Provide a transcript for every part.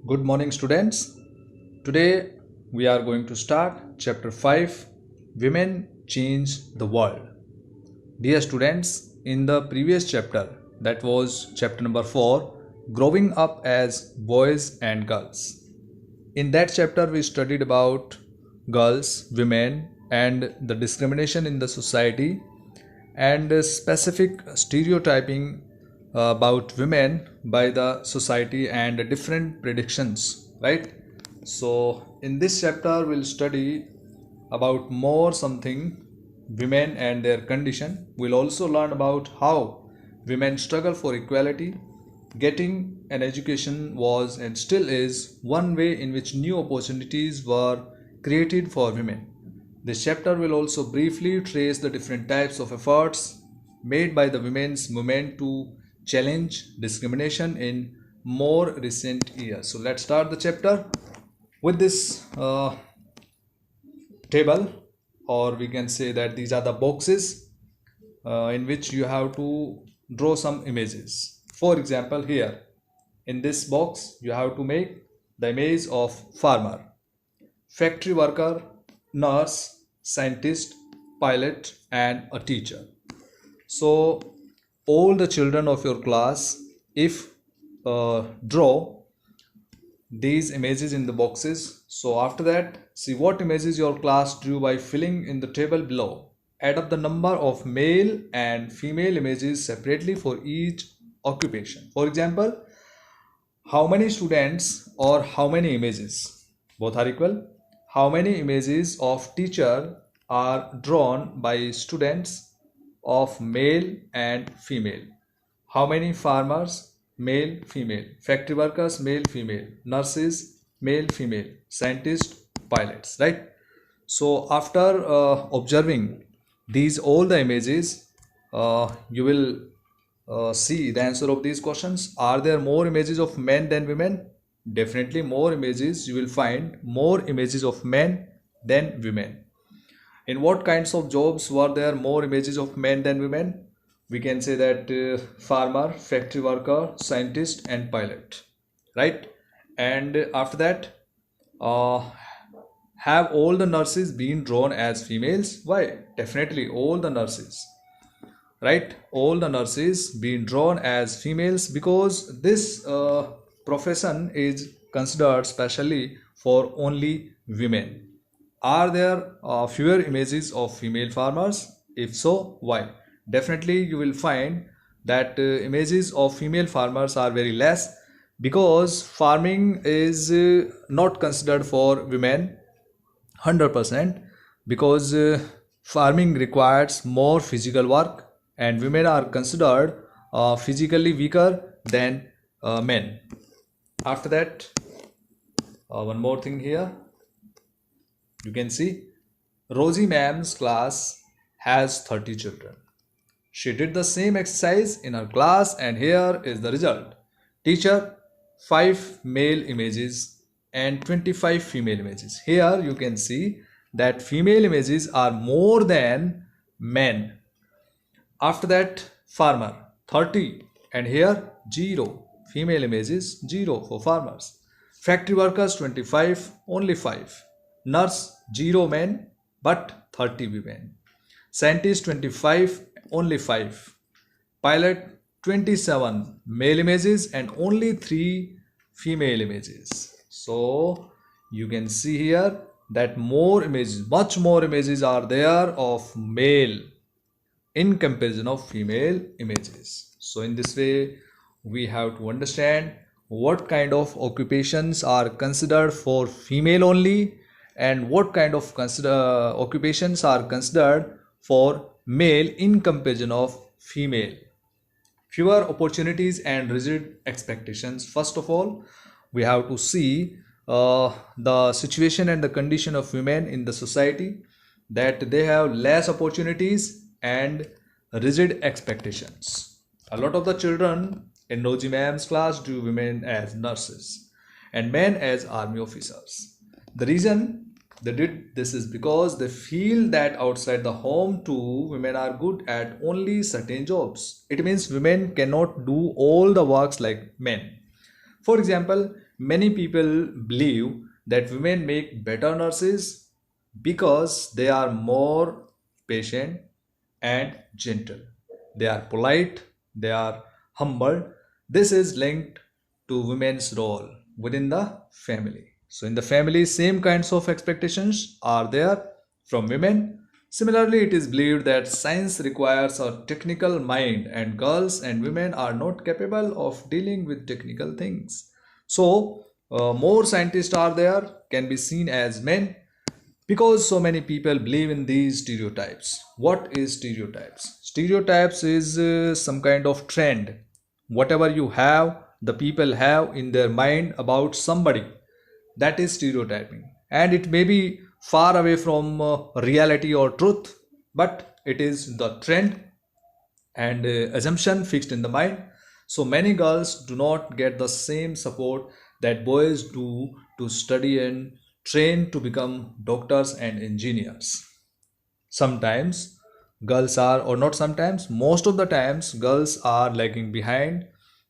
Good morning, students. Today we are going to start chapter 5, Women Change the World. Dear students, in the previous chapter, that was chapter number 4, Growing Up as Boys and Girls. In that chapter, we studied about girls, women, and the discrimination in the society and specific stereotyping about women by the society and different predictions, right? So in this chapter we'll study about more something women and their condition. We'll also learn about how women struggle for equality. Getting an education was and still is one way in which new opportunities were created for women. This chapter will also briefly trace the different types of efforts made by the women's movement to challenge discrimination in more recent years. So let's start the chapter with this table, or we can say that these are the boxes in which you have to draw some images. For example, here in this box you have to make the image of farmer, factory worker, nurse, scientist, pilot, and a teacher. So all the children of your class, if draw these images in the boxes. So after that, see what images your class drew by filling in the table below. Add up the number of male and female images separately for each occupation. For example, how many students or how many images? Both are equal. How many images of teacher are drawn by students of male and female? How many farmers? Male, female. Factory workers? Male, female. Nurses? Male, female. Scientists? Pilots, right? So after observing these all the images, you will see the answer of these questions. Are there more images of men than women? Definitely more images. You will find more images of men than women. In what kinds of jobs were there more images of men than women? We can say that farmer, factory worker, scientist, and pilot, right? And after that, have all the nurses been drawn as females? Why? Definitely all the nurses, right? All the nurses being drawn as females because this profession is considered specially for only women. Are there fewer images of female farmers? If so, why? Definitely you will find that images of female farmers are very less because farming is not considered for women 100% because farming requires more physical work and women are considered physically weaker than men. After that, one more thing here. You can see Rosie ma'am's class has 30 children. She did the same exercise in her class and here is the result. Teacher, 5 male images and 25 female images. Here you can see that female images are more than men. After that, farmer, 30 and here 0. Female images 0 for farmers. Factory workers 25, only 5. Nurse 0 men but 30 women. Scientist 25, only 5. Pilot 27 male images and only 3 female images. So you can see here that more images, much more images are there of male in comparison of female images. So in this way we have to understand what kind of occupations are considered for female only and what kind of occupations are considered for male in comparison of female. Fewer opportunities and rigid expectations. First of all, we have to see the situation and the condition of women in the society, that they have less opportunities and rigid expectations. A lot of the children in Rosie ma'am's class do women as nurses and men as army officers. The reason they did this is because they feel that outside the home too women are good at only certain jobs. It means women cannot do all the works like men. For example, many people believe that women make better nurses because they are more patient and gentle. They are polite, they are humble. This is linked to women's role within the family. So, in the family, same kinds of expectations are there from women. Similarly, it is believed that science requires a technical mind, and girls and women are not capable of dealing with technical things. So, more scientists are there, can be seen as men, because so many people believe in these stereotypes. What is stereotypes? Stereotypes is some kind of trend. Whatever you have, the people have in their mind about somebody, that is stereotyping, and it may be far away from reality or truth, but it is the trend and assumption fixed in the mind. So many girls do not get the same support that boys do to study and train to become doctors and engineers. Sometimes girls are, or not sometimes, most of the times girls are lagging behind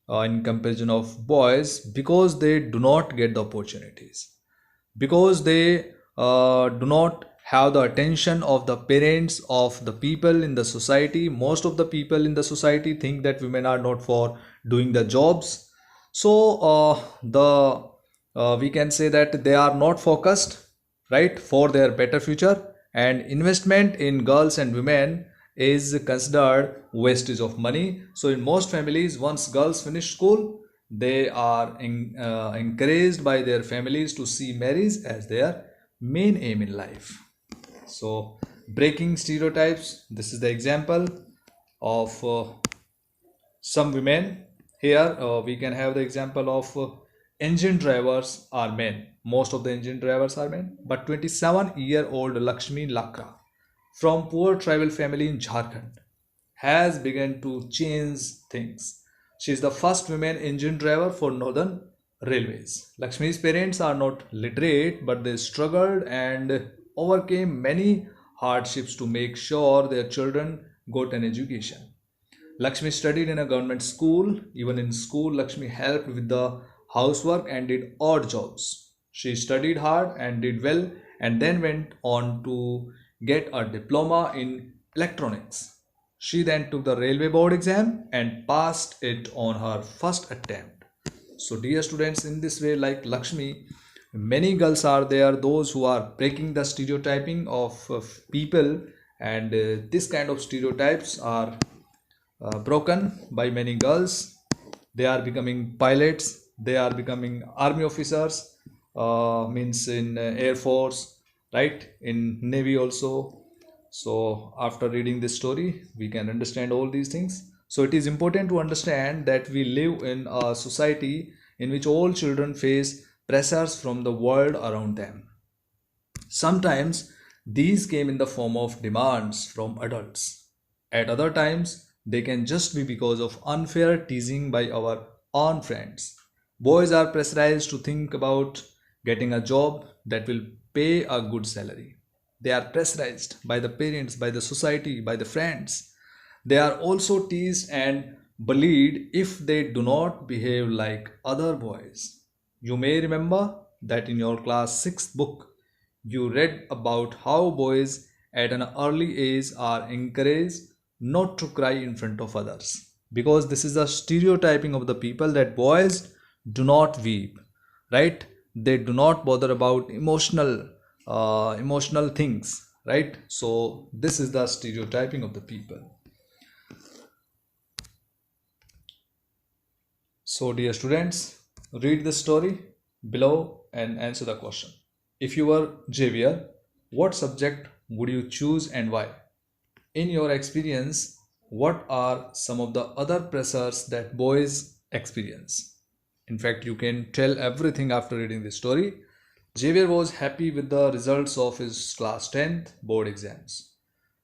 in comparison of boys because they do not get the opportunities, because they do not have the attention of the parents, of the people in the society. Most of the people in the society think that women are not for doing the jobs. So the we can say that they are not focused, right, for their better future, and investment in girls and women is considered wastage of money. So in most families, once girls finish school, they are encouraged by their families to see marriage as their main aim in life. So breaking stereotypes, this is the example of some women. Here we can have the example of engine drivers are men. Most of the engine drivers are men, but 27-year-old Lakshmi Lakra from poor tribal family in Jharkhand has begun to change things. She is the first women engine driver for Northern Railways. Lakshmi's parents are not literate, but they struggled and overcame many hardships to make sure their children got an education. Lakshmi studied in a government school. Even in school, Lakshmi helped with the housework and did odd jobs. She studied hard and did well, and then went on to get a diploma in electronics. She then took the railway board exam and passed it on her first attempt. So, dear students, in this way, like Lakshmi, many girls are there, those who are breaking the stereotyping of people, and this kind of stereotypes are broken by many girls. They are becoming pilots, they are becoming army officers, means in air force, right, in navy also. So after reading this story, we can understand all these things. So it is important to understand that we live in a society in which all children face pressures from the world around them. Sometimes these came in the form of demands from adults. At other times, they can just be because of unfair teasing by our own friends. Boys are pressurized to think about getting a job that will pay a good salary. They are pressurized by the parents, by the society, by the friends. They are also teased and bullied if they do not behave like other boys. You may remember that in your class 6th book, you read about how boys at an early age are encouraged not to cry in front of others, because this is a stereotyping of the people that boys do not weep, right? They do not bother about emotional things, right? So this is the stereotyping of the people. So, dear students, read the story below and answer the question. If you were Javier, what subject would you choose and why? In your experience, what are some of the other pressures that boys experience? In fact, you can tell everything after reading this story. Javier was happy with the results of his class 10th board exams.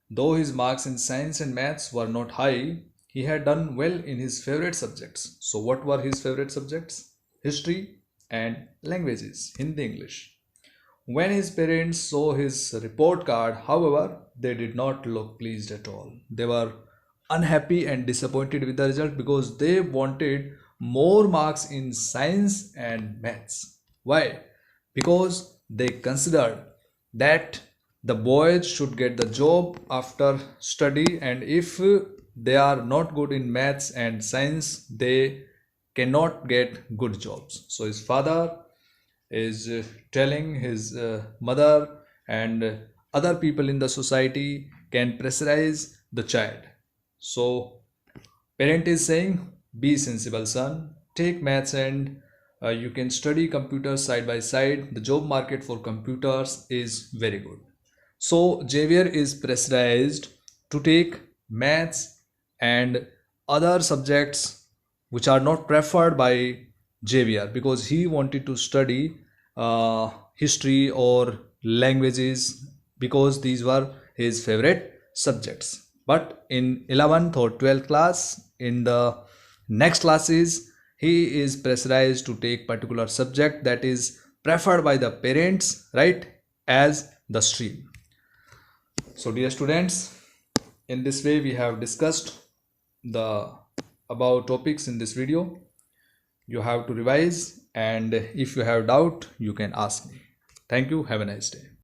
Though his marks in science and maths were not high, he had done well in his favorite subjects. So, what were his favorite subjects? History and languages, Hindi, English. When his parents saw his report card, however, they did not look pleased at all. They were unhappy and disappointed with the result because they wanted more marks in science and maths. Why? Because they considered that the boys should get the job after study, and if they are not good in maths and science, they cannot get good jobs. So his father is telling his mother and other people in the society can pressurize the child. So parent is saying, be sensible son, take maths and you can study computers side by side. The job market for computers is very good. So Xavier is pressurized to take maths and other subjects which are not preferred by Xavier, because he wanted to study history or languages, because these were his favorite subjects. But in 11th or 12th class, in the next classes, he is pressurized to take particular subject that is preferred by the parents, right, as the stream. So dear students, in this way we have discussed the about topics in this video. You have to revise, and if you have doubt you can ask me. Thank you. Have a nice day.